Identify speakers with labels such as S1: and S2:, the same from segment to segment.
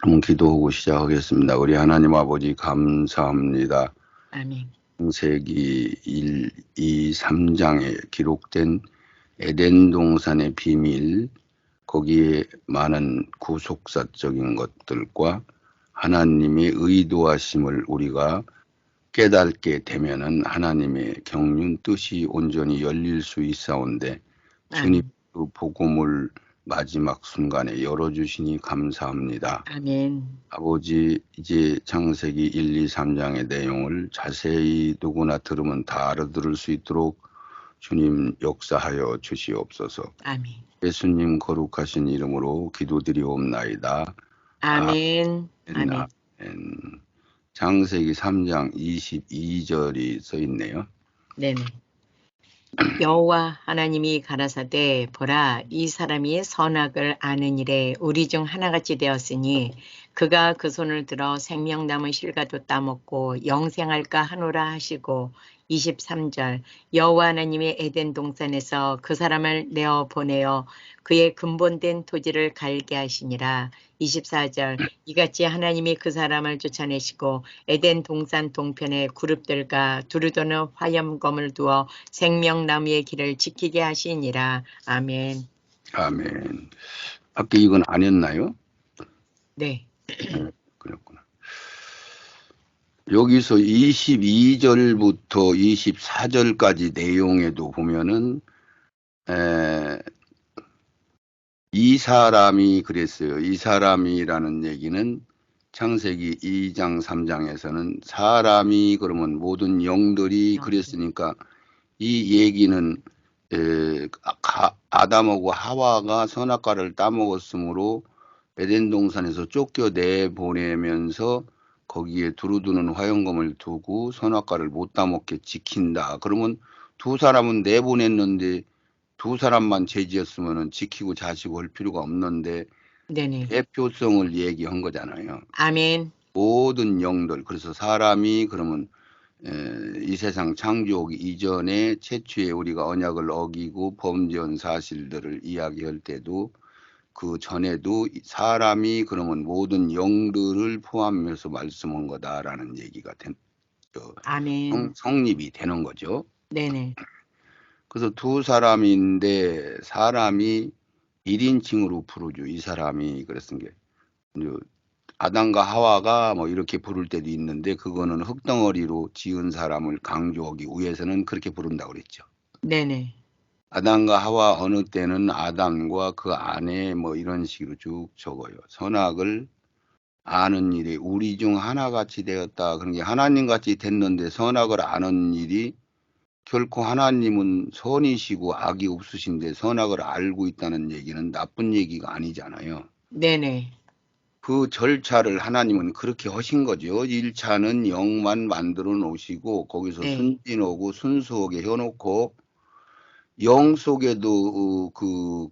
S1: 한번 기도하고 시작하겠습니다. 우리 하나님 아버지 감사합니다.
S2: 아멘.
S1: 창세기 1, 2, 3장에 기록된 에덴 동산의 비밀, 거기에 많은 구속사적인 것들과 하나님의 의도하심을 우리가 깨닫게 되면은 하나님의 경륜 뜻이 온전히 열릴 수 있사온데 주님
S2: 아멘.
S1: 그 복음을 마지막 순간에 열어주시니 감사합니다.
S2: 아멘.
S1: 아버지, 이제 창세기 1, 2, 3장의 내용을 자세히 누구나 들으면 다 알아들을 수 있도록 주님 역사하여 주시옵소서.
S2: 아멘.
S1: 예수님 거룩하신 이름으로 기도드리옵나이다.
S2: 아멘. 아멘.
S1: 아멘. 창세기 3장 22절이 써 있네요.
S2: 네네. 여호와 하나님이 가라사대 보라 이 사람이 선악을 아는 일에 우리 중 하나같이 되었으니 그가 그 손을 들어 생명 남은 실과도 따먹고 영생할까 하노라 하시고 23절 여호와 하나님이 에덴 동산에서 그 사람을 내어 보내어 그의 근본된 토지를 갈게 하시니라. 24절 이같이 하나님이 그 사람을 쫓아내시고 에덴 동산 동편에 그룹들과 두루도는 화염검을 두어 생명나무의 길을 지키게 하시니라. 아멘.
S1: 아멘. 아까 이건 아니었나요?
S2: 네.
S1: 네, 그렇구나. 여기서 22절부터 24절까지 내용에도 보면은 이 사람이 그랬어요. 이 사람이라는 얘기는 창세기 2장 3장에서는 사람이 그러면 모든 영들이 그랬으니까 이 얘기는 아담하고 하와가 선악과를 따먹었으므로 에덴 동산에서 쫓겨내 보내면서 거기에 두루두는 화영검을 두고 선악과를 못 따먹게 지킨다. 그러면 두 사람은 내보냈는데 두 사람만 죄지었으면 지키고 자시고 할 필요가 없는데
S2: 네네.
S1: 대표성을 얘기한 거잖아요.
S2: 아멘.
S1: 모든 영들. 그래서 사람이 그러면 이 세상 창조하기 이전에 최초에 우리가 언약을 어기고 범죄한 사실들을 이야기할 때도 그 전에도 사람이 그러면 모든 영들을 포함해서 말씀한 거다라는 얘기가
S2: 아멘.
S1: 성립이 되는 거죠.
S2: 네네.
S1: 그래서 두 사람인데 사람이 1인칭으로 부르죠. 이 사람이 그랬은 게 아담과 하와가 뭐 이렇게 부를 때도 있는데 그거는 흙덩어리로 지은 사람을 강조하기 위해서는 그렇게 부른다고 그랬죠.
S2: 네네.
S1: 아담과 하와 어느 때는 아담과 그 아내 뭐 이런 식으로 쭉 적어요. 선악을 아는 일이 우리 중 하나같이 되었다. 그런 게 하나님같이 됐는데 선악을 아는 일이 결코 하나님은 선이시고 악이 없으신데 선악을 알고 있다는 얘기는 나쁜 얘기가 아니잖아요.
S2: 네네.
S1: 그 절차를 하나님은 그렇게 하신 거죠. 1차는 영만 만들어 놓으시고 거기서
S2: 네.
S1: 순진하고 순수하게 해놓고 영 속에도 그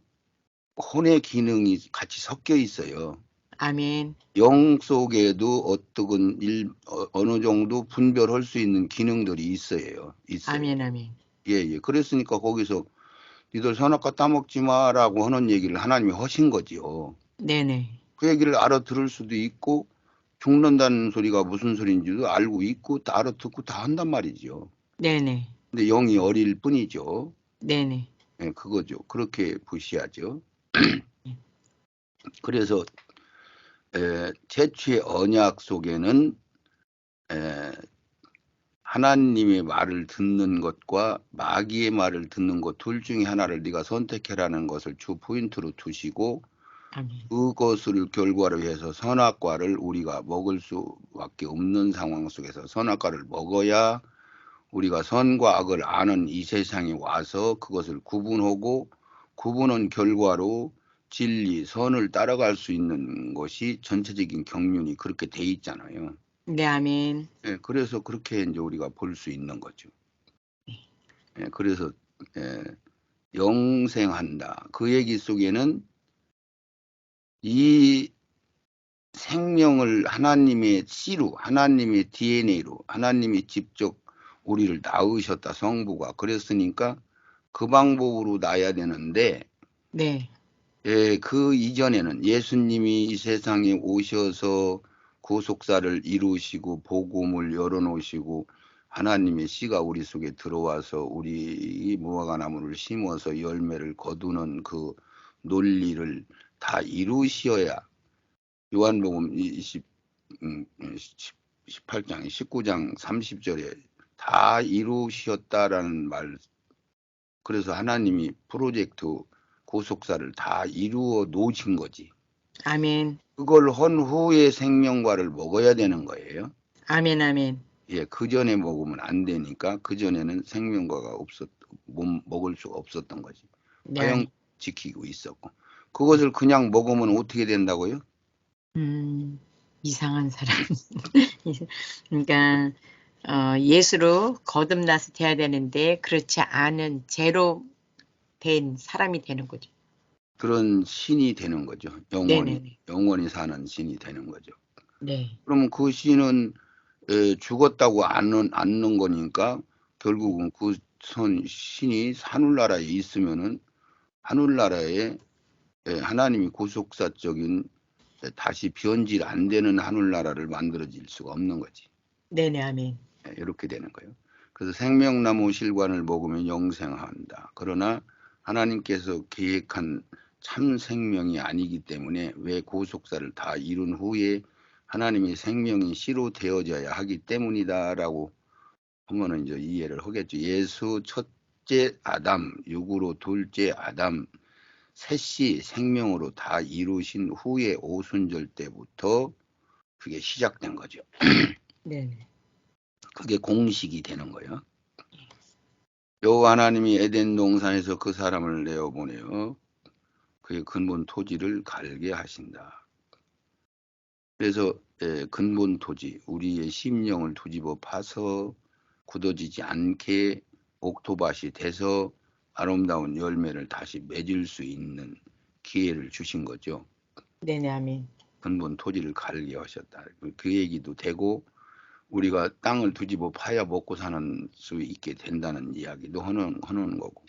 S1: 혼의 기능이 같이 섞여 있어요.
S2: 아멘.
S1: 영 속에도 어느 정도 분별할 수 있는 기능들이 있어요.
S2: 아멘. 아멘.
S1: 예. 그랬으니까 거기서 니들 선악과 따먹지 마라고 하는 얘기를 하나님이 하신 거지요.
S2: 네네.
S1: 그 얘기를 알아들을 수도 있고 죽는다는 소리가 무슨 소리인지도 알고 있고 다 알아듣고 다 한단 말이죠.
S2: 네네.
S1: 근데 영이 어릴 뿐이죠.
S2: 네네.
S1: 예, 그거죠. 그렇게 보셔야죠. 그래서 최초의 언약 속에는 하나님의 말을 듣는 것과 마귀의 말을 듣는 것 둘 중에 하나를 네가 선택해라는 것을 주 포인트로 두시고
S2: 아멘.
S1: 그것을 결과로 해서 선악과를 우리가 먹을 수밖에 없는 상황 속에서 선악과를 먹어야 우리가 선과 악을 아는 이 세상에 와서 그것을 구분하고 구분한 결과로 진리, 선을 따라갈 수 있는 것이 전체적인 경륜이 그렇게 돼 있잖아요.
S2: 네. 아멘.
S1: 예, 그래서 그렇게 이제 우리가 볼 수 있는 거죠. 예, 그래서 영생한다. 그 얘기 속에는 이 생명을 하나님의 씨로, 하나님의 DNA로, 하나님이 직접 우리를 낳으셨다, 성부가. 그랬으니까 그 방법으로 낳아야 되는데
S2: 네.
S1: 예, 그 이전에는 예수님이 이 세상에 오셔서 구속사를 이루시고 복음을 열어놓으시고 하나님의 씨가 우리 속에 들어와서 우리 무화과나무를 심어서 열매를 거두는 그 논리를 다 이루셔야 요한복음 18장, 19장 30절에 다 이루셨다라는 말. 그래서 하나님이 프로젝트 구속사를 다 이루어 놓으신 거지.
S2: 아멘.
S1: 그걸 헌 후에 생명과를 먹어야 되는 거예요.
S2: 아멘, 아멘.
S1: 예, 그 전에 먹으면 안 되니까 그 전에는 생명과가 먹을 수가 없었던 거지.
S2: 네,
S1: 화영
S2: 아멘.
S1: 지키고 있었고. 그것을 그냥 먹으면 어떻게 된다고요?
S2: 이상한 사람. 그러니까 예수로 거듭나서 돼야 되는데 그렇지 않은 죄로 된 사람이 되는 거죠.
S1: 그런 신이 되는 거죠.
S2: 네네네.
S1: 영원히 사는 신이 되는 거죠.
S2: 네.
S1: 그러면 그 신은 죽었다고 않는 거니까 결국은 그 신이 하늘나라에 있으면은 하늘나라에 하나님이 구속사적인 다시 변질 안 되는 하늘나라를 만들어질 수가 없는 거지.
S2: 네네, 아멘.
S1: 이렇게 되는 거예요. 그래서 생명나무 실관을 먹으면 영생한다. 그러나 하나님께서 계획한 참 생명이 아니기 때문에 왜 구속사를 다 이룬 후에 하나님의 생명이 씨로 되어져야 하기 때문이다라고 하면은 이제 이해를 하겠죠. 예수 첫째 아담, 육으로 둘째 아담, 셋이 생명으로 다 이루신 후에 오순절 때부터 그게 시작된 거죠.
S2: 네네.
S1: 그게 공식이 되는 거예요. 여호와 하나님이 에덴 동산에서 그 사람을 내어 보내어 그의 근본 토지를 갈게 하신다. 그래서 근본 토지, 우리의 심령을 뒤집어 파서 굳어지지 않게 옥토밭이 돼서 아름다운 열매를 다시 맺을 수 있는 기회를 주신 거죠.
S2: 네네, 아멘.
S1: 근본 토지를 갈게 하셨다. 그 얘기도 되고 우리가 땅을 뒤집어 파야 먹고 사는 수 있게 된다는 이야기도 하는 거고.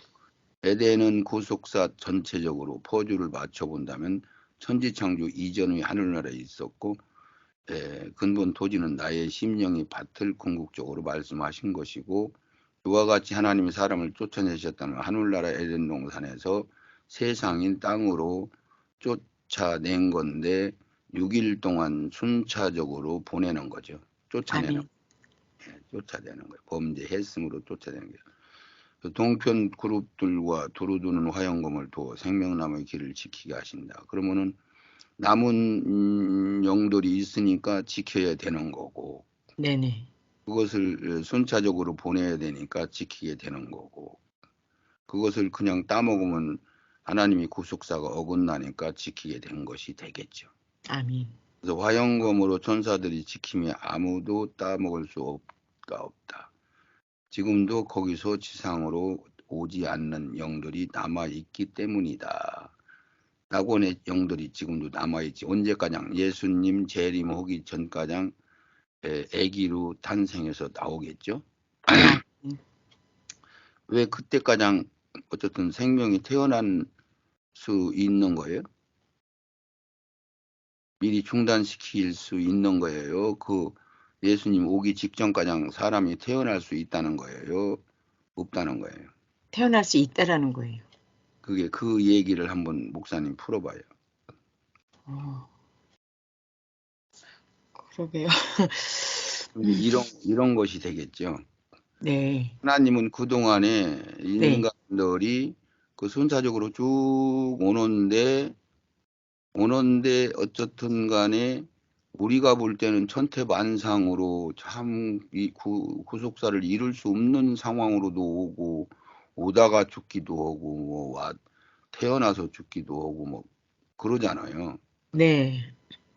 S1: 에덴은 구속사 전체적으로 포주를 맞춰본다면 천지창조 이전의 하늘나라에 있었고 근본 토지는 나의 심령이 밭을 궁극적으로 말씀하신 것이고 이와 같이 하나님이 사람을 쫓아내셨다는 하늘나라 에덴 동산에서 세상인 땅으로 쫓아낸 건데 6일 동안 순차적으로 보내는 거죠. 쫓아내는
S2: 아멘.
S1: 쫓아내는 거예요. 범죄했음으로 쫓아내는 거예요. 동편 그룹들과 두루두는 화영검을 두어 생명나무의 길을 지키게 하신다. 그러면은 남은 영들이 있으니까 지켜야 되는 거고
S2: 네네.
S1: 그것을 순차적으로 보내야 되니까 지키게 되는 거고 그것을 그냥 따먹으면 하나님이 구속사가 어긋나니까 지키게 된 것이 되겠죠.
S2: 아멘.
S1: 그래서 화영검으로 천사들이 지키며 아무도 따먹을 수 없다. 지금도 거기서 지상으로 오지 않는 영들이 남아있기 때문이다. 낙원의 영들이 지금도 남아있지. 언제가장 예수님 재림하기 전가장 아기로 탄생해서 나오겠죠.
S2: 아멘.
S1: 왜 그때가장 어쨌든 생명이 태어난 수 있는 거예요? 미리 중단시킬 수 있는 거예요. 그 예수님 오기 직전가장 사람이 태어날 수 있다는 거예요. 없다는 거예요.
S2: 태어날 수 있다라는 거예요.
S1: 그게 그 얘기를 한번 목사님 풀어봐요.
S2: 그러게요.
S1: 근데 이런 것이 되겠죠.
S2: 네.
S1: 하나님은 그동안에
S2: 네.
S1: 인간들이 그 순차적으로 쭉 오는데 어쨌든 간에 우리가 볼 때는 천태만상으로 참 이 구속사를 이룰 수 없는 상황으로도 오고 오다가 죽기도 하고 뭐 태어나서 죽기도 하고 뭐 그러잖아요.
S2: 네.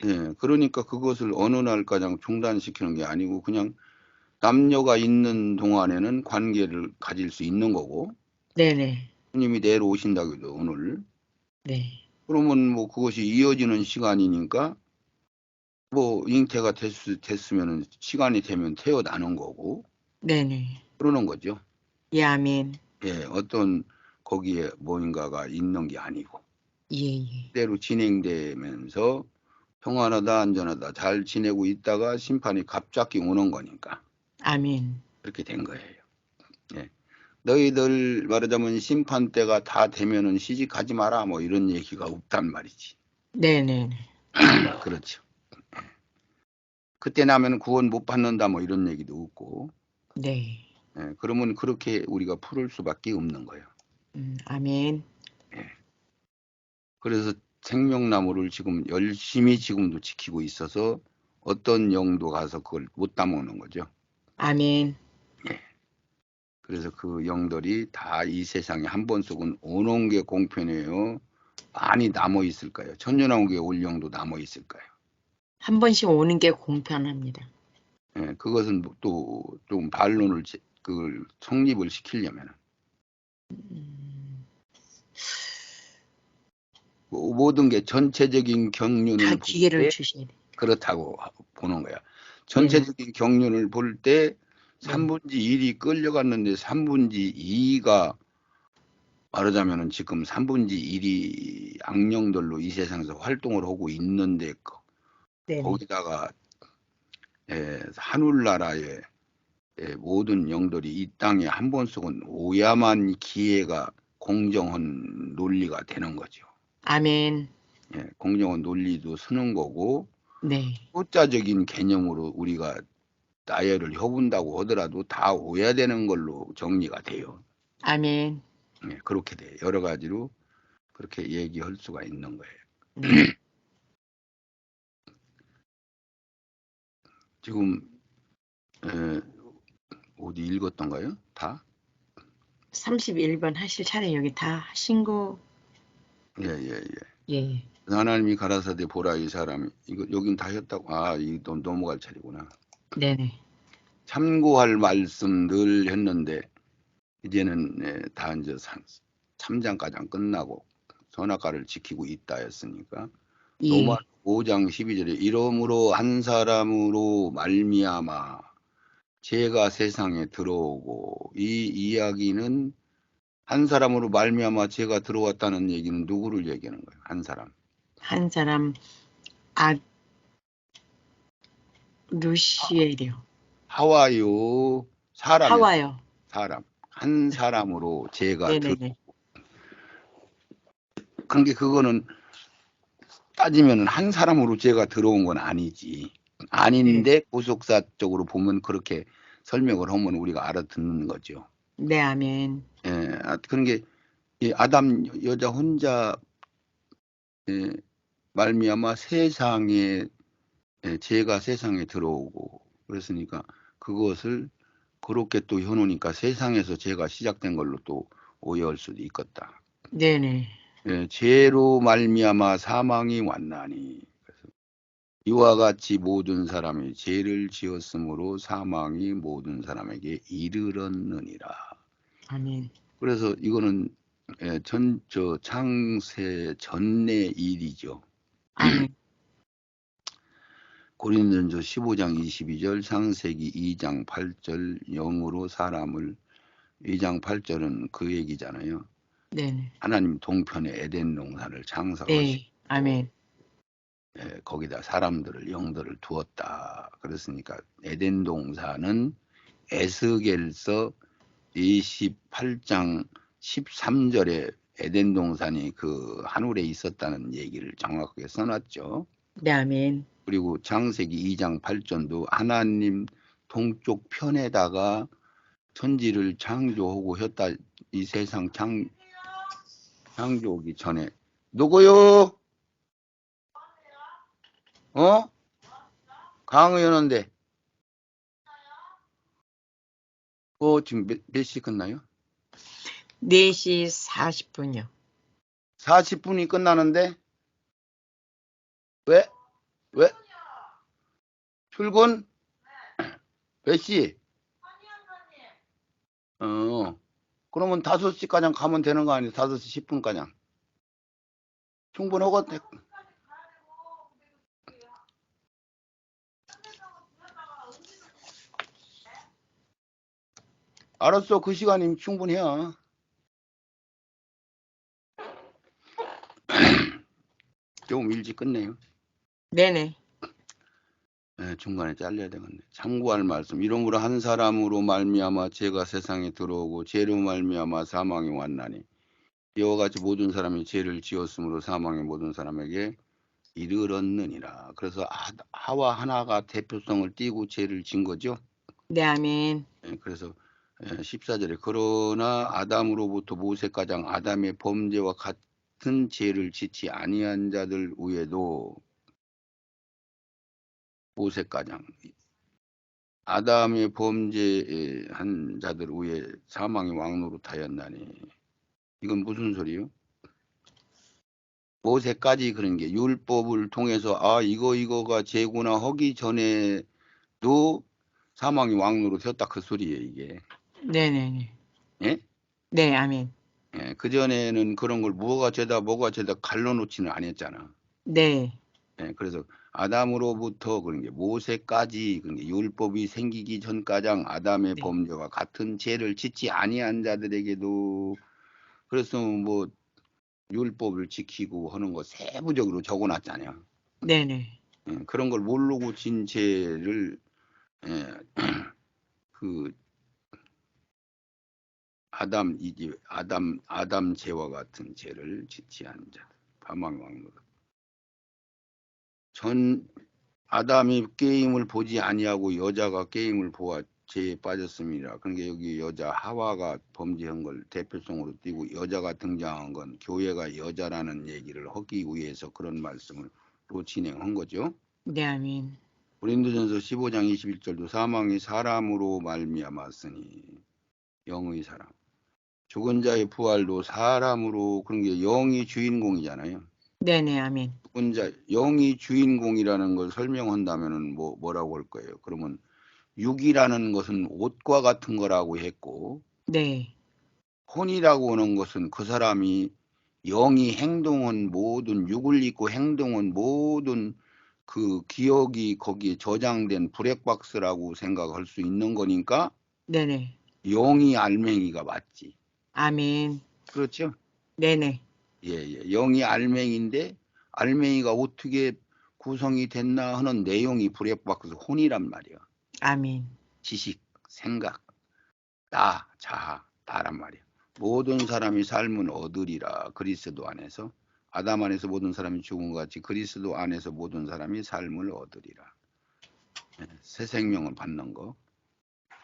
S1: 예, 그러니까 그것을 어느 날가장 중단시키는 게 아니고 그냥 남녀가 있는 동안에는 관계를 가질 수 있는 거고
S2: 네네.
S1: 주님이 내려오신다고 해도 오늘
S2: 네.
S1: 그러면 뭐 그것이 이어지는 시간이니까 뭐 잉태가 됐으면 시간이 되면 태어나는 거고
S2: 네네.
S1: 그러는 거죠.
S2: 예, 아멘.
S1: 예, 어떤 거기에 뭔가가 있는 게 아니고
S2: 예.
S1: 대로 진행되면서 평안하다, 안전하다, 잘 지내고 있다가 심판이 갑자기 오는 거니까
S2: 아멘.
S1: 그렇게 된 거예요. 예. 너희들 말하자면 심판 때가 다 되면은 시집가지 마라 뭐 이런 얘기가 없단 말이지.
S2: 네네.
S1: 그렇죠. 그때 나면 구원 못 받는다 뭐 이런 얘기도 없고.
S2: 네.
S1: 예. 그러면 그렇게 우리가 풀을 수밖에 없는 거예요.
S2: 아멘.
S1: 예. 그래서 생명나무를 지금 열심히 지금도 지키고 있어서 어떤 영도 가서 그걸 못 따먹는 거죠.
S2: 아멘.
S1: 예. 그래서 그 영들이 다 이 세상에 한 번 쏘곤 오는 게 공편해요. 많이 남아 있을까요? 천년왕국에 올 영도 남아 있을까요?
S2: 한 번씩 오는 게 공평합니다.
S1: 예, 그것은 또 좀 반론을 그걸 성립을 시키려면 모든 게 전체적인
S2: 다
S1: 경륜을 볼
S2: 기회를
S1: 때
S2: 주셔야 돼.
S1: 그렇다고 보는 거야.
S2: 네네.
S1: 전체적인 경륜을 볼 때
S2: 네.
S1: 3분지 1이 끌려갔는데 3분지 2가 말하자면은 지금 3분지 1이 악령들로 이 세상에서 활동을 하고 있는데
S2: 네네.
S1: 거기다가 하늘나라의 모든 영들이 이 땅에 한 번 쏘곤 오야만 기회가 공정한 논리가 되는 거죠.
S2: 아멘.
S1: 예, 공정한 논리도 쓰는 거고
S2: 네.
S1: 숫자적인 개념으로 우리가 나열을 해본다고 하더라도 다 오야 되는 걸로 정리가 돼요.
S2: 아멘.
S1: 예, 그렇게 돼. 여러 가지로 그렇게 얘기할 수가 있는 거예요.
S2: 네.
S1: 지금 어디 읽었던가요? 다?
S2: 31번 하실 차례 여기 다 하신 거.
S1: 예, 예, 예.
S2: 예.
S1: 하나님이 가라사대 보라 이 사람이 이거 여긴 다 했다고. 아, 이거 넘어갈 차례구나.
S2: 네네.
S1: 참고할 말씀 늘 했는데 이제는 다 이제 3장까지 끝나고 선악과를 지키고 있다 했으니까 로마
S2: 예.
S1: 5장 12절에 이러므로 한 사람으로 말미암아 죄가 세상에 들어오고 이 이야기는 한 사람으로 말미암아 죄가 들어왔다는 얘기는 누구를 얘기하는 거예요? 한 사람.
S2: 한 사람 루시엘이요.
S1: 하와요. 사람이에요.
S2: 하와요.
S1: 사람. 한 사람으로 죄가
S2: 네네네.
S1: 그러니까 그거는 따지면 한 사람으로 죄가 들어온 건 아니지.
S2: 네.
S1: 아닌데 구속사적으로 보면 그렇게 설명을 하면 우리가 알아듣는 거죠.
S2: 네, 아멘.
S1: 예, 그런 게 이 아담 여자 혼자 말미암아 세상에 죄가 세상에 들어오고 그랬으니까 그것을 그렇게 또 해놓으니까 세상에서 죄가 시작된 걸로 또 오해할 수도 있겠다.
S2: 네네.
S1: 죄로 말미암아 사망이 왔나니 그래서 이와 같이 모든 사람이 죄를 지었으므로 사망이 모든 사람에게 이르렀느니라.
S2: 아멘.
S1: 그래서 이거는 창세 전의 일이죠.
S2: 아멘.
S1: 고린도전서 15장 22절, 창세기 2장 8절, 영으로 사람을 2장 8절은 그 얘기잖아요.
S2: 네네.
S1: 하나님 동편의 에덴 동산을 창설하시고
S2: 네. 아멘.
S1: 거기다 사람들을 영들을 두었다. 그랬으니까 에덴 동산은 에스겔서 28장 13절에 에덴 동산이 그 하늘에 있었다는 얘기를 정확하게 써놨죠.
S2: 네, 아멘.
S1: 그리고 창세기 2장 8절도 하나님 동쪽 편에다가 천지를 창조하고 했다. 이 세상 창조하기 전에 누구요? 강의원인데 지금 몇 시 끝나요?
S2: 4시 40분이요.
S1: 40분이 끝나는데 왜? 왜? 출근? 몇 시? 그러면 5시까지 가면 되는 거 아니에요? 5시 10분까지. 충분하겠네. 알았어. 그 시간이면 충분해요. 좀 일찍 끝내요.
S2: 네네.
S1: 예, 중간에 잘려야 되겠네. 참고할 말씀. 이러므로 한 사람으로 말미암아 죄가 세상에 들어오고 죄로 말미암아 사망이 왔나니 이와 같이 모든 사람이 죄를 지었으므로 사망이 모든 사람에게 이르렀느니라. 그래서 하와 하나가 대표성을 띠고 죄를 진 거죠.
S2: 네, 아멘.
S1: 예, 그래서 14절에 그러나 아담으로부터 모세까지 아담의 범죄와 같은 죄를 짓지 아니한 자들 위에도 모세까지 아담의 범죄한 자들 위에 사망이 왕노릇하였나니 이건 무슨 소리요? 모세까지 그런 게 율법을 통해서 이거가 죄구나 하기 전에도 사망이 왕노릇했다 그 소리예요 이게.
S2: 네네네.
S1: 예?
S2: 네, 아멘.
S1: 예, 그전에는 그런 걸 뭐가 죄다 갈라놓지는 않았잖아.
S2: 네,
S1: 예, 그래서 아담으로부터 그런 게 모세까지 그런 게 율법이 생기기 전까지 아담의
S2: 네,
S1: 범죄와 같은 죄를 짓지 아니한 자들에게도 그래서 뭐 율법을 지키고 하는 거 세부적으로 적어놨잖아요.
S2: 네네.
S1: 예, 그런 걸 모르고 진 죄를 예, 그 아담 죄와 같은 죄를 짓지 않은 자 파망왕노릇 전 아담이 게임을 보지 아니하고 여자가 게임을 보아 죄에 빠졌습니다. 그러니까 여기 여자 하와가 범죄한 걸 대표성으로 띄고 여자가 등장한 건 교회가 여자라는 얘기를 하기 위해서 그런 말씀을 또 진행한 거죠.
S2: 네, 아멘.
S1: 고린도전서 15장 21절도 사망이 사람으로 말미암았으니 영의 사람 죽은 자의 부활도 사람으로 그런 게 영이 주인공이잖아요.
S2: 네네, 아멘.
S1: 죽은 자 영이 주인공이라는 걸 설명한다면은 뭐라고 할 거예요. 그러면 육이라는 것은 옷과 같은 거라고 했고
S2: 네,
S1: 혼이라고 하는 것은 그 사람이 영이 행동한 모든 육을 입고 행동한 모든 그 기억이 거기에 저장된 브렉박스라고 생각할 수 있는 거니까
S2: 네네.
S1: 영이 알맹이가 맞지.
S2: 아멘.
S1: 그렇죠?
S2: 네네.
S1: 예. 영이 알맹이인데 알맹이가 어떻게 구성이 됐나 하는 내용이 브렉박스 혼이란 말이야.
S2: 아멘.
S1: 지식, 생각, 나, 자아, 다란 말이야. 모든 사람이 삶은 얻으리라. 그리스도 안에서 아담 안에서 모든 사람이 죽은 것 같이 그리스도 안에서 모든 사람이 삶을 얻으리라. 새 생명을 받는 거.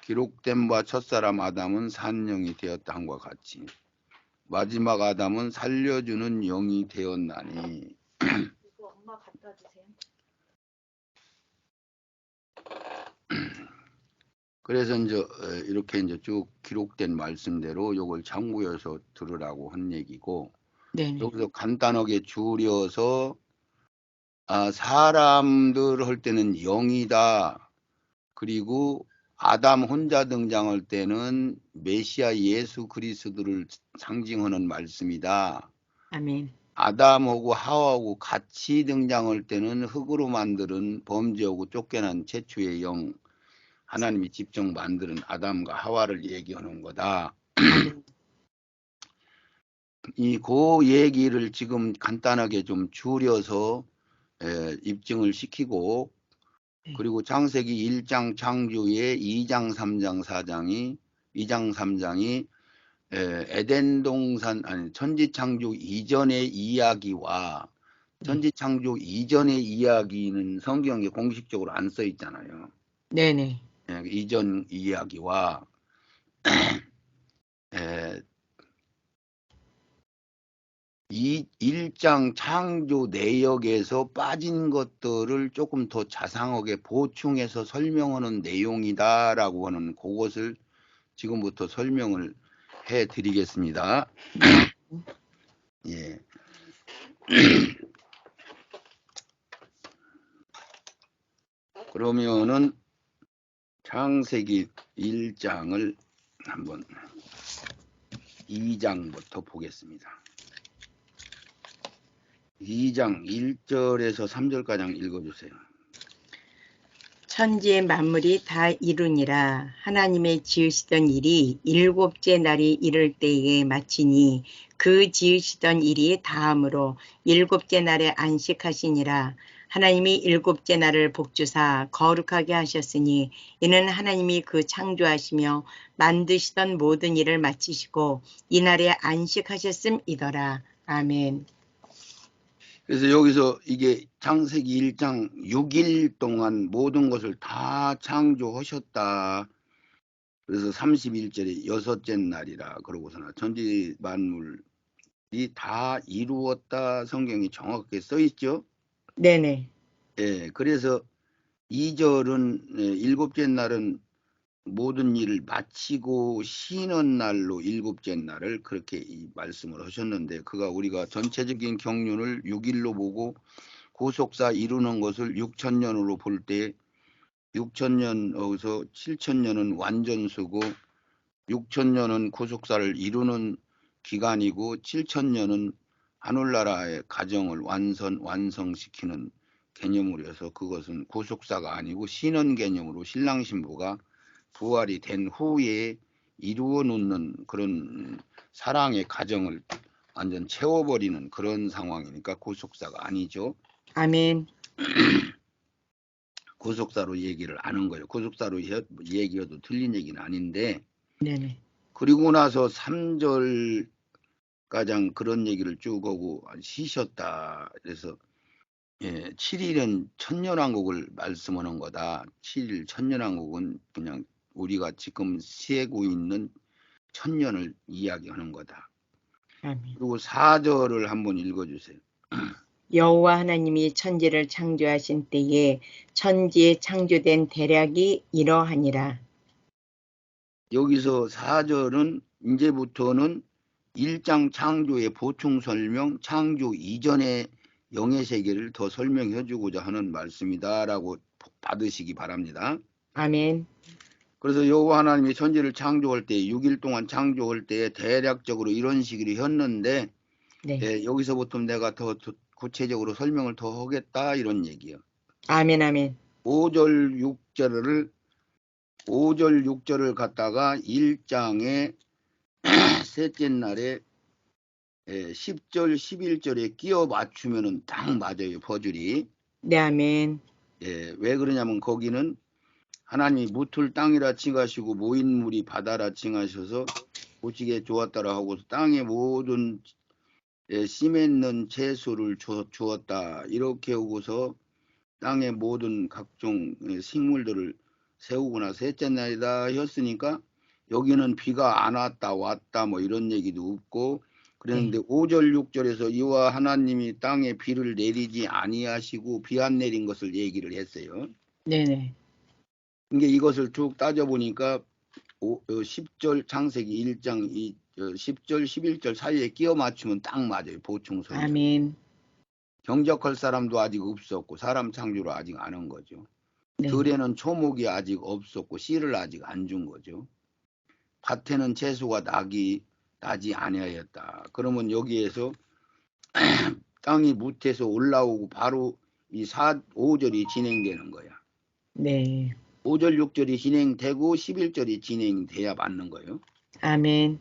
S1: 기록된 바 첫사람 아담은 산영이 되었다 한과 같이 마지막 아담은 살려주는 영이 되었나니.
S3: 이거 엄마 갖다 주세요.
S1: 그래서 이제 이렇게 이제 쭉 기록된 말씀대로 이걸 참고해서 들으라고 한 얘기고
S2: 네네.
S1: 여기서 간단하게 줄여서 사람들 할 때는 영이다. 그리고 아담 혼자 등장할 때는 메시아 예수 그리스도를 상징하는 말씀이다.
S2: 아멘.
S1: 아담하고 하와하고 같이 등장할 때는 흙으로 만드는 범죄하고 쫓겨난 최초의 영 하나님이 직접 만드는 아담과 하와를 얘기하는 거다.
S2: 아멘.
S1: 그 얘기를 지금 간단하게 좀 줄여서 입증을 시키고
S2: 네.
S1: 그리고 창세기 1장 창조의 2장 3장 4장이 2장 3장이 에덴 동산 아니 천지창조 이전의 이야기와
S2: 네.
S1: 천지창조 이전의 이야기는 성경에 공식적으로 안 써 있잖아요.
S2: 네네.
S1: 이전 이야기와 1장 창조 내역에서 빠진 것들을 조금 더 자상하게 보충해서 설명하는 내용이다라고 하는 그것을 지금부터 설명을 해 드리겠습니다.
S2: 네.
S1: 예. 그러면은 창세기 1장을 한번 2장부터 보겠습니다. 2장 1절에서 3절까지 읽어주세요.
S2: 천지의 만물이 다 이루니라. 하나님의 지으시던 일이 일곱째 날이 이를 때에 마치니 그 지으시던 일이 다함으로 일곱째 날에 안식하시니라. 하나님이 일곱째 날을 복주사 거룩하게 하셨으니 이는 하나님이 그 창조하시며 만드시던 모든 일을 마치시고 이날에 안식하셨음이더라. 아멘.
S1: 그래서 여기서 이게 창세기 1장 6일 동안 모든 것을 다 창조하셨다. 그래서 31절에 여섯째 날이라 그러고서나 천지 만물이 다 이루었다 성경이 정확하게 써 있죠.
S2: 네네.
S1: 예, 그래서 2절은 일곱째 날은 모든 일을 마치고 쉬는 날로 일곱째 날을 그렇게 이 말씀을 하셨는데 그가 우리가 전체적인 경륜을 6일로 보고 고속사 이루는 것을 6천년으로 볼 때 6천년에서 7천년은 완전수고 6천년은 고속사를 이루는 기간이고 7천년은 하늘나라의 가정을 완성시키는 개념으로서 그것은 고속사가 아니고 신원 개념으로 신랑 신부가 부활이 된 후에 이루어 놓는 그런 사랑의 가정을 완전 채워버리는 그런 상황이니까 고속사가 아니죠.
S2: 아멘.
S1: 고속사로 얘기를 하는 거예요. 고속사로 얘기해도 틀린 얘기는 아닌데
S2: 네네.
S1: 그리고 나서 3절 가장 그런 얘기를 쭉 하고 쉬셨다. 그래서 7일은 천년왕국을 말씀하는 거다. 7일 천년왕국은 그냥 우리가 지금 세고 있는 천년을 이야기하는 거다.
S2: 아멘.
S1: 그리고 4절을 한번 읽어주세요.
S2: 여호와 하나님이 천지를 창조하신 때에 천지에 창조된 대략이 이러하니라.
S1: 여기서 4절은 이제부터는 1장 창조의 보충 설명, 창조 이전의 영의 세계를 더 설명해 주고자 하는 말씀이다라고 받으시기 바랍니다.
S2: 아멘.
S1: 그래서 여호와 하나님이 천지를 창조할 때 6일 동안 창조할 때 대략적으로 이런 식으로 했는데
S2: 네.
S1: 여기서부터 내가 더 구체적으로 설명을 더 하겠다 이런 얘기예요.
S2: 아멘. 아멘.
S1: 5절 6절을 갖다가 1장의 셋째 날에 10절 11절에 끼워 맞추면은 딱 맞아요. 퍼즐이.
S2: 네. 아멘.
S1: 왜 그러냐면 거기는 하나님이 무틀 땅이라 칭하시고 모인물이 바다라 칭하셔서 보시기에 좋았다라 하고 땅의 모든 씨 맺는 채소를 주었다. 이렇게 하고서 땅의 모든 각종 식물들을 세우거나 셋째 날이다 했으니까 여기는 비가 안 왔다 뭐 이런 얘기도 없고 그랬는데 5절 6절에서 이와 하나님이 땅에 비를 내리지 아니하시고 비 안 내린 것을 얘기를 했어요.
S2: 네네.
S1: 그러니까 이것을 쭉 따져보니까 10절 창세기 1장 10절 11절 사이에 끼워 맞추면 딱 맞아요. 보충 설명.
S2: 아멘.
S1: 경작할 사람도 아직 없었고 사람 창조를 아직 안 한 거죠.
S2: 네.
S1: 들에는 초목이 아직 없었고 씨를 아직 안 준 거죠. 밭에는 채소가 나지 아니하였다. 그러면 여기에서 땅이 무태서 올라오고 바로 이 5절이 진행되는 거야.
S2: 네.
S1: 5절 6절이 진행되고 11절이 진행돼야 맞는 거예요.
S2: 아멘.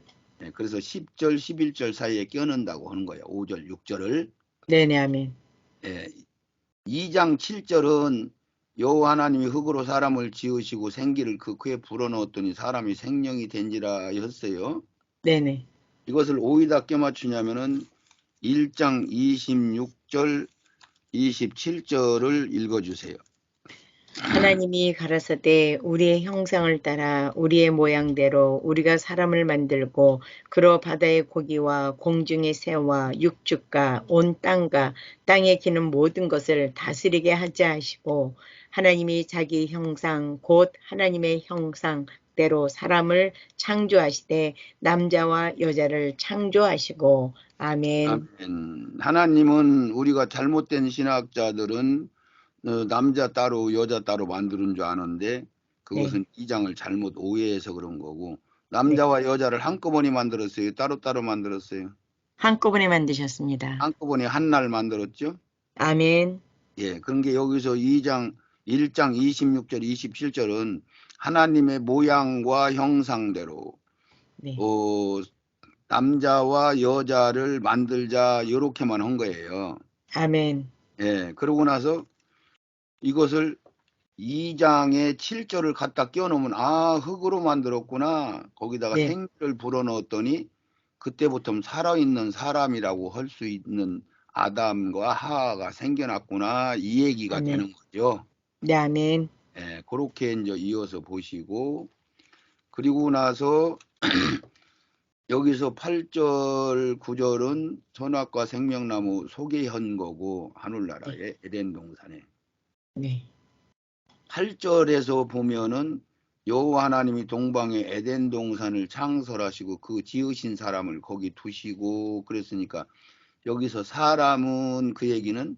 S1: 그래서 10절 11절 사이에 껴넣는다고 하는 거예요. 5절 6절을.
S2: 네네. 아멘.
S1: 2장 7절은 여호와 하나님이 흙으로 사람을 지으시고 생기를 그 그에 불어넣었더니 사람이 생명이 된지라 했어요.
S2: 네네.
S1: 이것을 어디다 껴맞추냐면은 1장 26절 27절을 읽어주세요.
S2: 하나님이 가라사대 우리의 형상을 따라 우리의 모양대로 우리가 사람을 만들고 그로 바다의 고기와 공중의 새와 육축과 온 땅과 땅에 기는 모든 것을 다스리게 하자 하시고 하나님이 자기 형상 곧 하나님의 형상대로 사람을 창조하시되 남자와 여자를 창조하시고 아멘.
S1: 아멘. 하나님은 우리가 잘못된 신학자들은 남자 따로 여자 따로 만드는 줄 아는데 그것은 이 장을 잘못 오해해서 그런 거고 남자와 여자를 한꺼번에 만들었어요. 따로따로 만들었어요.
S2: 한꺼번에 만드셨습니다.
S1: 한꺼번에 한 날 만들었죠.
S2: 아멘.
S1: 그런 게 여기서 2장 1장 26절, 27절은 하나님의 모양과 형상대로
S2: 네.
S1: 남자와 여자를 만들자 이렇게만 한 거예요.
S2: 아멘.
S1: 예, 그러고 나서 이것을 2장에 7절을 갖다 끼워놓으면 흙으로 만들었구나. 거기다가
S2: 네.
S1: 생기를 불어넣었더니 그때부터 살아있는 사람이라고 할 수 있는 아담과 하와가 생겨났구나. 이 얘기가
S2: 아멘.
S1: 되는 거죠.
S2: 네, 아멘.
S1: 예, 그렇게 이제 이어서 보시고, 그리고 나서 여기서 8절, 9절은 선악과 생명나무 소개한 거고, 하늘나라의 에덴 동산에.
S2: 네.
S1: 8절에서 보면은 여호와 하나님이 동방에 에덴 동산을 창설하시고 그 지으신 사람을 거기 두시고 그랬으니까 여기서 사람은 그 얘기는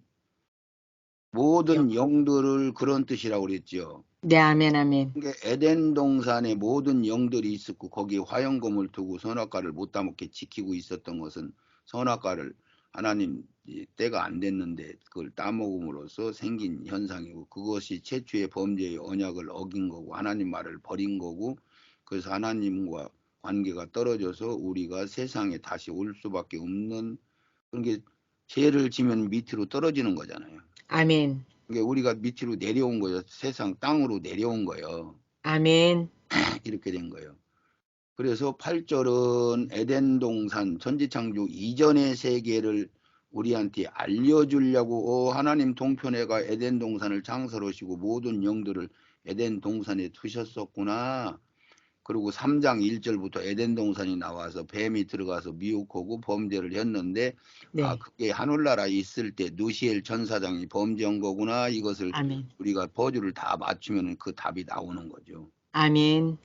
S1: 모든 영들을 그런 뜻이라고 그랬죠.
S2: 네, 아멘, 아멘.
S1: 그러니까 에덴 동산에 모든 영들이 있었고 거기에 화영검을 두고 선악과를 못 따먹게 지키고 있었던 것은 선악과를 하나님 때가 안 됐는데 그걸 따먹음으로써 생긴 현상이고 그것이 최초의 범죄의 언약을 어긴 거고 하나님 말을 버린 거고 그래서 하나님과 관계가 떨어져서 우리가 세상에 다시 올 수밖에 없는 그런 게 죄를 지면 밑으로 떨어지는 거잖아요.
S2: 아멘.
S1: 그러니까 우리가 밑으로 내려온 거예요. 세상 땅으로 내려온 거예요.
S2: 아멘.
S1: 이렇게 된 거예요. 그래서 8절은 에덴 동산 천지창조 이전의 세계를 우리한테 알려주려고 하나님 동편에가 에덴 동산을 창설하시고 모든 영들을 에덴 동산에 두셨었구나. 그리고 3장 1절부터 에덴 동산이 나와서 뱀이 들어가서 미혹하고 범죄를 했는데
S2: 네.
S1: 그게 하늘나라에 있을 때 누시엘 천사장이 범죄한 거구나. 이것을
S2: 아멘.
S1: 우리가 버주를 다 맞추면 그 답이 나오는 거죠.
S2: 아멘.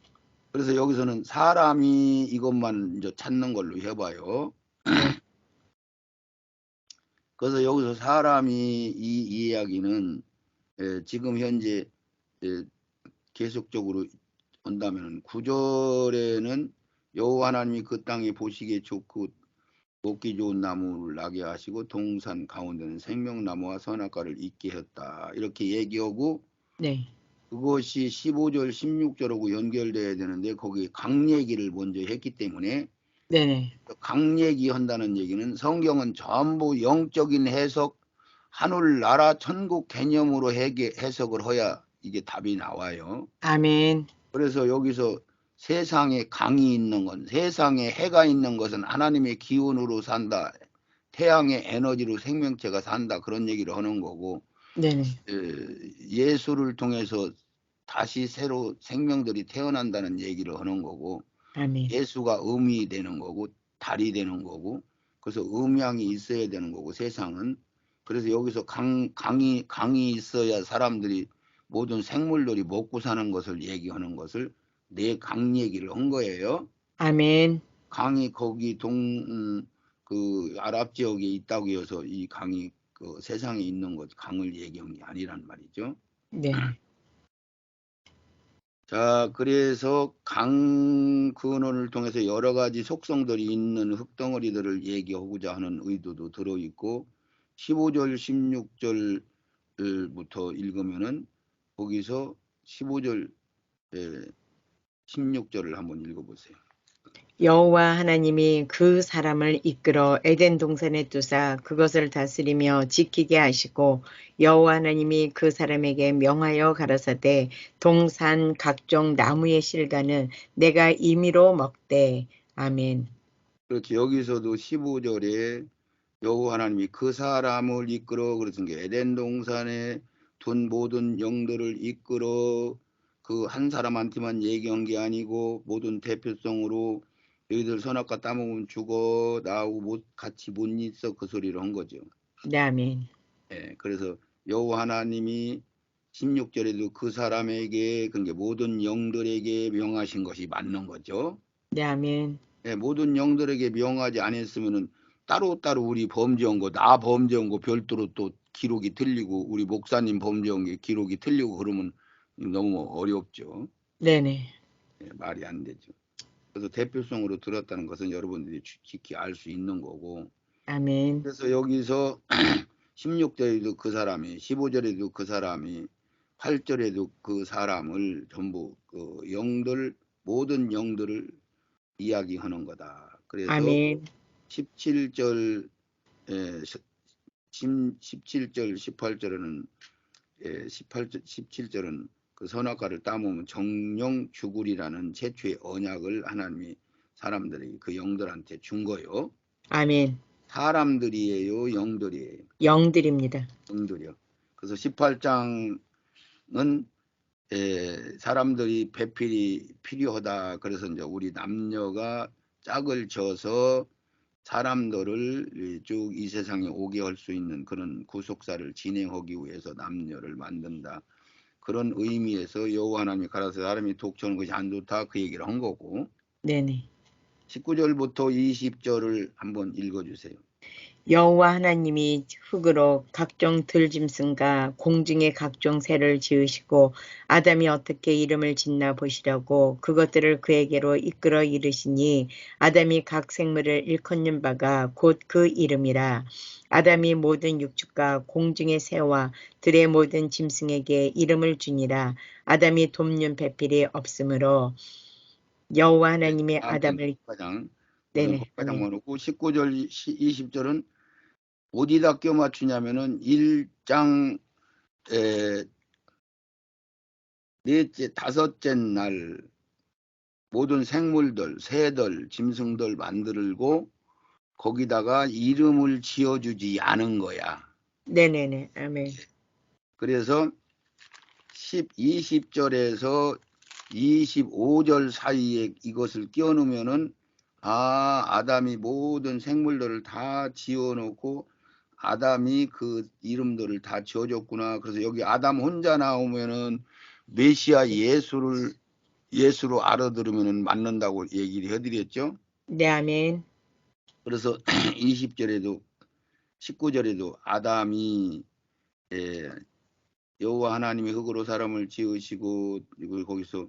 S1: 그래서 여기서는 사람이 이것만 이제 찾는 걸로 해봐요.
S2: 네.
S1: 그래서 여기서 사람이 이 이야기는 지금 현재 계속적으로 본다면 9절에는 여호와 하나님이 그 땅에 보시기에 좋고 먹기 좋은 나무를 나게 하시고 동산 가운데는 생명나무와 선악과를 있게 했다. 이렇게 얘기하고
S2: 네.
S1: 그것이 15절, 16절하고 연결돼야 되는데 거기 강 얘기를 먼저 했기 때문에
S2: 네네.
S1: 강 얘기한다는 얘기는 성경은 전부 영적인 해석, 하늘, 나라, 천국 개념으로 해석을 해야 이게 답이 나와요.
S2: 아멘.
S1: 그래서 여기서 세상에 강이 있는 건, 세상에 해가 있는 것은 하나님의 기운으로 산다. 태양의 에너지로 생명체가 산다. 그런 얘기를 하는 거고
S2: 네네.
S1: 예수를 통해서 다시 새로 생명들이 태어난다는 얘기를 하는 거고
S2: 아멘.
S1: 예수가 음이 되는 거고 달이 되는 거고 그래서 음양이 있어야 되는 거고 세상은 그래서 여기서 강이 있어야 사람들이 모든 생물들이 먹고 사는 것을 얘기하는 것을 내 강 얘기를 한 거예요.
S2: 아멘.
S1: 강이 거기 그 아랍 지역에 있다고 해서 이 강이 그 세상에 있는 것 강을 얘기한 게 아니란 말이죠.
S2: 네.
S1: 자, 그래서 강 근원을 통해서 여러 가지 속성들이 있는 흙덩어리들을 얘기하고자 하는 의도도 들어있고 15절, 16절부터 읽으면은 거기서 15절, 16절을 한번 읽어보세요.
S2: 여호와 하나님이 그 사람을 이끌어 에덴 동산에 두사 그것을 다스리며 지키게 하시고 여호와 하나님이 그 사람에게 명하여 가라사대 동산 각종 나무의 실과는 내가 임의로 먹되. 아멘.
S1: 그렇지. 여기서도 15절에 여호와 하나님이 그 사람을 이끌어 그래서 에덴 동산에 둔 모든 영들을 이끌어 그 한 사람한테만 얘기한 게 아니고 모든 대표성으로 너희들 선악과 따먹으면 죽어 나하고 같이 못 있어 그 소리를 한 거죠.
S2: 네, 아멘.
S1: 예, 그래서 여호와 하나님이 16절에도 그 사람에게 그러니까 모든 영들에게 명하신 것이 맞는 거죠.
S2: 네, 아멘.
S1: 예, 모든 영들에게 명하지 않았으면은 따로따로 우리 범죄한 거, 나 범죄한 거 별도로 또 기록이 틀리고 우리 목사님 범죄한 게 기록이 틀리고 그러면 너무 어렵죠.
S2: 네네.
S1: 예, 말이 안 되죠. 그래서 대표성으로 들었다는 것은 여러분들이 지키 알 수 있는 거고.
S2: 아멘.
S1: 그래서 여기서 16절에도 그 사람이, 15절에도 그 사람이 8절에도 그 사람을 전부 그 영들 모든 영들을 이야기하는 거다. 그래서
S2: 아멘.
S1: 17절 17절 18절에는 17절은 그 선악과를 따먹으면 정령 죽으리라는 최초의 언약을 하나님이 사람들에게 그 영들한테 준 거요.
S2: 아멘.
S1: 사람들이에요, 영들이에요?
S2: 영들입니다.
S1: 영들이요. 그래서 18장은 사람들이 배필이 필요하다. 그래서 이제 우리 남녀가 짝을 져서 사람들을 쭉 이 세상에 오게 할 수 있는 그런 구속사를 진행하기 위해서 남녀를 만든다. 그런 의미에서 여호와 하나님이 가라사대 사람이 독처하는 것이 안 좋다. 그 얘기를 한 거고.
S2: 네네.
S1: 19절부터 20절을 한번 읽어주세요.
S2: 여호와 하나님이 흙으로 각종 들짐승과 공중의 각종 새를 지으시고 아담이 어떻게 이름을 짓나 보시려고 그것들을 그에게로 이끌어 이르시니 아담이 각 생물을 일컫는 바가 곧 그 이름이라. 아담이 모든 육축과 공중의 새와 들의 모든 짐승에게 이름을 주니라. 아담이 돕는 배필이 없으므로 여호와 하나님이 아담을
S1: 우선
S2: 네네.
S1: 겉바장만 놓고 19절 20절은 어디다 껴 맞추냐면은 1장 넷째 다섯째 날 모든 생물들 새들 짐승들 만들고 거기다가 이름을 지어주지 않은 거야.
S2: 네네네. 아멘.
S1: 그래서 20절에서 25절 사이에 이것을 끼워놓으면은 아담이 모든 생물들을 다 지어놓고 아담이 그 이름들을 다 지어줬구나. 그래서 여기 아담 혼자 나오면은 메시아 예수로 알아들으면은 맞는다고 얘기를 해드렸죠.
S2: 네, 아멘.
S1: 그래서 20절에도 19절에도 아담이 여호와 하나님이 흙으로 사람을 지으시고 이걸 거기서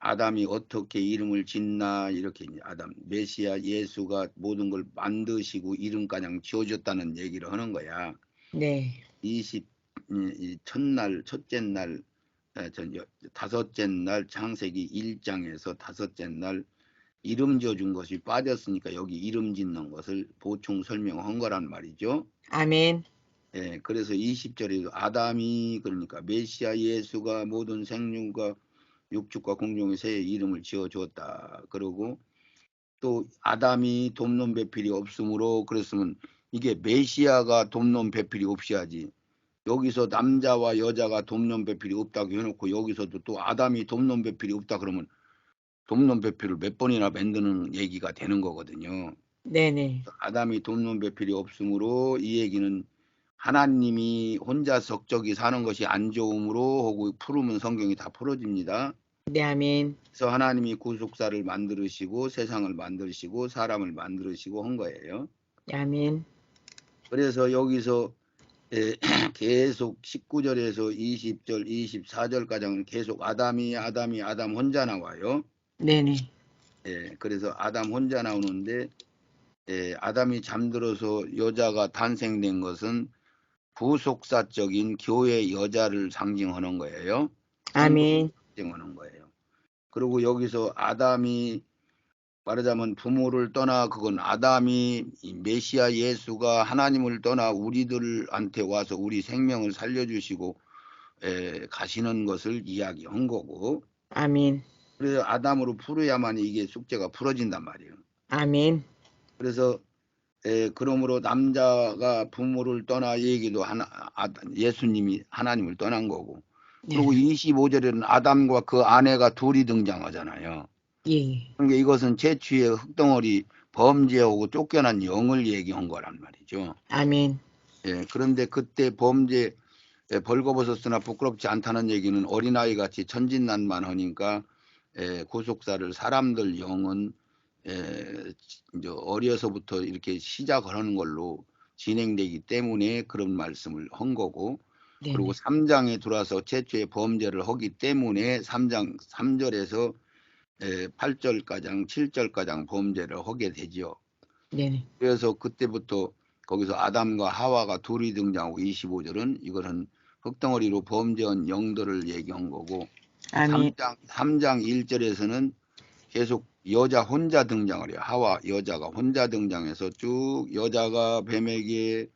S1: 아담이 어떻게 이름을 짓나 이렇게 아담 메시아 예수가 모든 걸 만드시고 이름가량 지어줬다는 얘기를 하는 거야.
S2: 네.
S1: 20 첫날 첫째 날 다섯째 날 창세기 1장에서 다섯째 날 이름 지어준 것이 빠졌으니까 여기 이름 짓는 것을 보충 설명한 거란 말이죠.
S2: 아멘.
S1: 그래서 20절에도 아담이 그러니까 메시아 예수가 모든 생육과 육축과 공중의 새의 이름을 지어주었다. 그러고 또 아담이 돕는 배필이 없으므로 그랬으면 이게 메시아가 돕는 배필이 없어야지. 여기서 남자와 여자가 돕는 배필이 없다고 해놓고 여기서도 또 아담이 돕는 배필이 없다 그러면 돕는 배필을 몇 번이나 만드는 얘기가 되는 거거든요.
S2: 네네.
S1: 아담이 돕는 배필이 없으므로 이 얘기는 하나님이 혼자 적적이 사는 것이 안 좋으므로 하고 풀으면 성경이 다 풀어집니다.
S2: 네, 아멘.
S1: 그래서 하나님이 구속사를 만들으시고 세상을 만드시고 사람을 만드시고 한 거예요.
S2: 네, 아멘.
S1: 그래서 여기서 계속 19절에서 20절, 24절까지는 계속 아담 혼자 나와요.
S2: 네네.
S1: 그래서 아담 혼자 나오는데 아담이 잠들어서 여자가 탄생된 것은 부속사적인 교회 여자를 상징하는 거예요.
S2: 아멘.
S1: 상징하는 거예요. 그리고 여기서 아담이 말하자면 부모를 떠나 그건 아담이 메시아 예수가 하나님을 떠나 우리들한테 와서 우리 생명을 살려주시고 가시는 것을 이야기한 거고
S2: 아멘.
S1: 그래서 아담으로 풀어야만 이게 숙제가 풀어진단 말이에요.
S2: 아멘.
S1: 그래서 그러므로 남자가 부모를 떠나 얘기도 예수님이 하나님을 떠난 거고 그리고
S2: 네.
S1: 25절에는 아담과 그 아내가 둘이 등장하잖아요.
S2: 예.
S1: 그러니까 이것은 채취의 흙덩어리 범죄하고 쫓겨난 영을 얘기한 거란 말이죠.
S2: 아멘.
S1: 그런데 그때 범죄 벌거벗었으나 부끄럽지 않다는 얘기는 어린아이 같이 천진난만하니까 구속사를 사람들 영은 이제 어려서부터 이렇게 시작을 하는 걸로 진행되기 때문에 그런 말씀을 한 거고
S2: 네네.
S1: 그리고 3장에 들어와서 최초의 범죄를 하기 때문에 3장 3절에서 8절가량 7절가량 범죄를 하게 되죠.
S2: 네네.
S1: 그래서 그때부터 거기서 아담과 하와가 둘이 등장하고 25절은 이거는 흙덩어리로 범죄한 영들을 얘기한 거고
S2: 아멘.
S1: 3장 1절에서는 계속 여자 혼자 등장을 해요. 하와 여자가 혼자 등장해서 쭉 여자가 뱀에게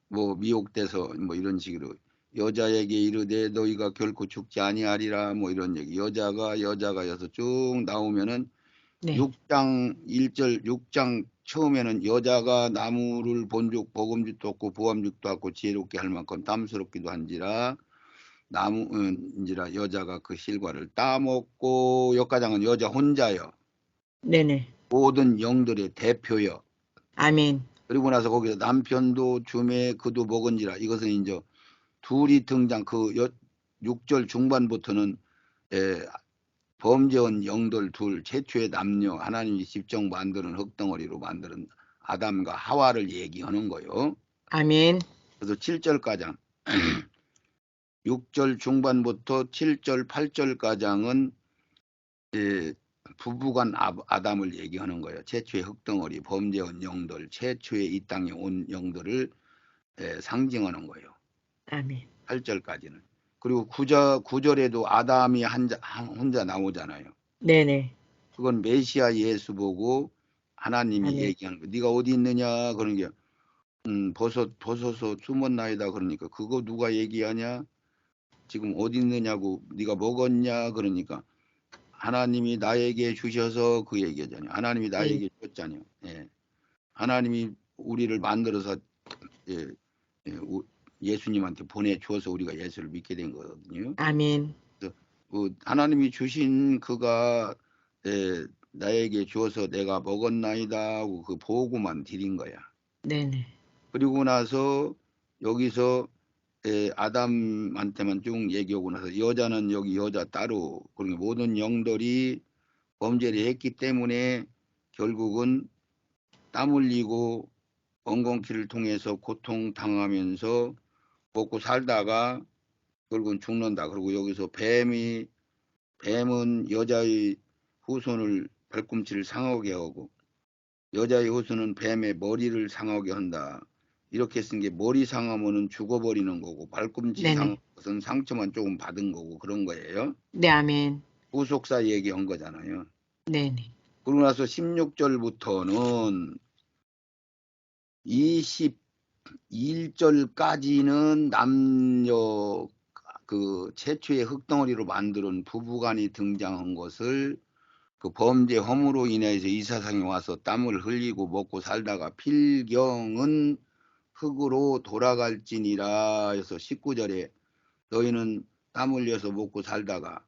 S1: 뭐 미혹돼서 뭐 이런 식으로 여자에게 이르되 너희가 결코 죽지 아니하리라 뭐 이런 얘기. 여자가 여서 쭉 나오면은
S2: 네.
S1: 6장 1절 6장 처음에는 여자가 나무를 본즉 복음직도 없고 부함직도 없고 지혜롭게 할 만큼 탐스럽기도 한지라 나무인지라 여자가 그 실과를 따먹고 역가장은 여자 혼자요.
S2: 네네.
S1: 모든 영들의 대표요.
S2: 아멘.
S1: 그리고 나서 거기서 남편도 주매 그도 먹은지라 이것은 이제 둘이 등장 그 6절 중반부터는 범죄한 영들 둘 최초의 남녀 하나님이 직접 만드는 흙덩어리로 만드는 아담과 하와를 얘기하는 거요.
S2: 아멘.
S1: 그래서 7절가장 6절 중반부터 7절 8절가장은 부부간 아담을 얘기하는 거예요. 최초의 흙덩어리 범죄한 영들 최초의 이 땅에 온 영들을 상징하는 거예요.
S2: 아멘.
S1: 8절까지는. 그리고 9절에도 아담이 혼자 나오잖아요.
S2: 네네.
S1: 그건 메시아 예수 보고 하나님이
S2: 아멘.
S1: 얘기하는 거예요. 네가 어디 있느냐 그런 게 벗어서 숨었나이다 그러니까 그거 누가 얘기하냐 지금 어디 있느냐고 네가 먹었냐 그러니까 하나님이 나에게 주셔서 그 얘기하잖아요. 하나님이 나에게 줬잖아요. 예. 하나님이 우리를 만들어서 예수님한테 보내주어서 우리가 예수를 믿게 된 거거든요.
S2: 아멘.
S1: 그래서 하나님이 주신 그가 나에게 주어서 내가 먹었나이다 하고 그 보고만 드린 거야.
S2: 네네.
S1: 그리고 나서 여기서 아담한테만 쭉 얘기하고 나서 여자는 여기 여자 따로 그러니까 모든 영들이 범죄를 했기 때문에 결국은 땀 흘리고 엉겅퀴를 통해서 고통당하면서 먹고 살다가 결국은 죽는다. 그리고 여기서 뱀은 여자의 후손을 발꿈치를 상하게 하고 여자의 후손은 뱀의 머리를 상하게 한다. 이렇게 쓴 게 머리 상하면은 죽어버리는 거고 발꿈치
S2: 네네.
S1: 상한 것은 상처만 조금 받은 거고 그런 거예요.
S2: 네, 아멘.
S1: 후속사 얘기한 거잖아요.
S2: 네네.
S1: 그러고 나서 16절부터는 21절까지는 남녀 그 최초의 흙덩어리로 만드는 부부간이 등장한 것을 그 범죄 허물로 인해서 이 세상에 와서 땀을 흘리고 먹고 살다가 필경은 흙으로 돌아갈지니라 해서 19절에 너희는 땀 흘려서 먹고 살다가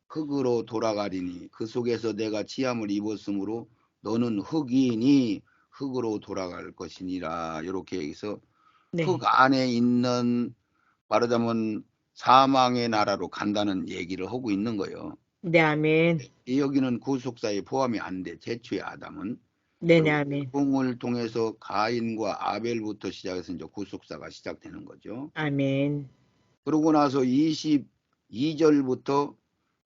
S1: 흙으로 돌아가리니 그 속에서 내가 치함을 입었으므로 너는 흙이니 흙으로 돌아갈 것이니라. 이렇게 해서
S2: 네.
S1: 흙 안에 있는 말하자면 사망의 나라로 간다는 얘기를 하고 있는 거예요.
S2: 네, 아멘.
S1: 여기는 구속사에 포함이 안 돼. 최초의 아담은.
S2: 네네, 아멘.
S1: 을 통해서 가인과 아벨부터 시작해서 이제 구속사가 시작되는 거죠.
S2: 아멘.
S1: 그러고 나서 22절부터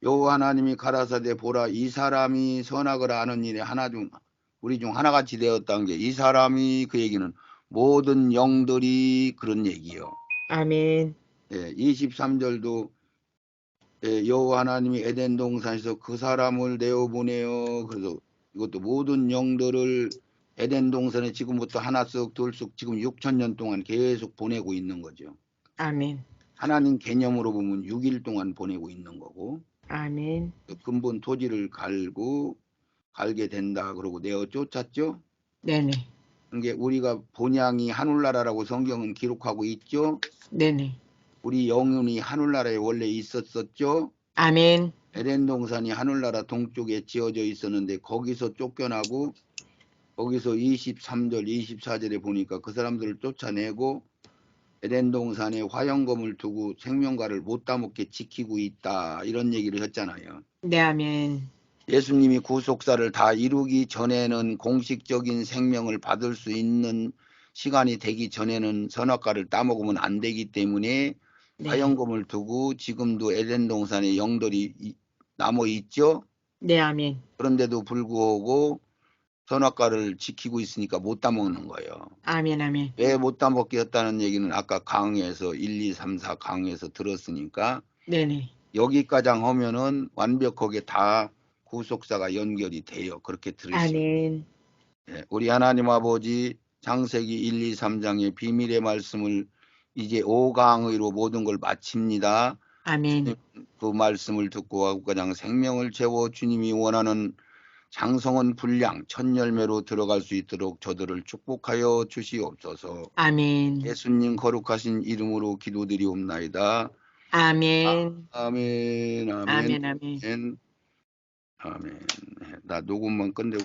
S1: 여호와 하나님이 가라사대 보라 이 사람이 선악을 아는 일에 우리 중 하나같이 되었다는 게 이 사람이 그 얘기는 모든 영들이 그런 얘기요.
S2: 아멘.
S1: 23절도 여호와 하나님이 에덴 동산에서 그 사람을 내어보내요. 그래서 이것도 모든 영들을 에덴 동산에 지금부터 하나씩 둘씩 지금 6,000년 동안 계속 보내고 있는 거죠.
S2: 아멘.
S1: 하나님 개념으로 보면 6일 동안 보내고 있는 거고
S2: 아멘.
S1: 근본 토지를 갈게 된다. 그러고 내어 쫓았죠.
S2: 네네.
S1: 그게 우리가 본향이 하늘나라라고 성경은 기록하고 있죠.
S2: 네네.
S1: 우리 영혼이 하늘나라에 원래 있었었죠.
S2: 아멘.
S1: 에덴 동산이 하늘나라 동쪽에 지어져 있었는데 거기서 쫓겨나고 거기서 23절 24절에 보니까 그 사람들을 쫓아내고 에덴 동산에 화영검을 두고 생명과를 못 따먹게 지키고 있다. 이런 얘기를 했잖아요.
S2: 네, 아멘.
S1: 예수님이 구속사를 다 이루기 전에는 공식적인 생명을 받을 수 있는 시간이 되기 전에는 선악과를 따먹으면 안 되기 때문에
S2: 네.
S1: 화영검을 두고 지금도 에덴 동산에 영들이 남아 있죠.
S2: 네, 아멘.
S1: 그런데도 불구하고 선악과를 지키고 있으니까 못 따먹는 거예요.
S2: 아멘, 아멘.
S1: 왜 못 따먹게 했다는 얘기는 아까 강의에서 1, 2, 3, 4 강의에서 들었으니까
S2: 네네.
S1: 여기까지 하면은 완벽하게 다 구속사가 연결이 돼요. 그렇게 들으시고.
S2: 아멘.
S1: 예, 우리 하나님 아버지 창세기 1, 2, 3장의 비밀의 말씀을 이제 5강의로 모든 걸 마칩니다.
S2: 아멘.
S1: 그 말씀을 듣고 그냥 생명을 채워 주님이 원하는 장성한 분량 첫 열매로 들어갈 수 있도록 저들을 축복하여 주시옵소서.
S2: 아멘.
S1: 예수님 거룩하신 이름으로 기도드리옵나이다.
S2: 아멘.
S1: 아멘. 아멘.
S2: 아멘, 아멘.
S1: 아멘. 나 녹음만 끝내고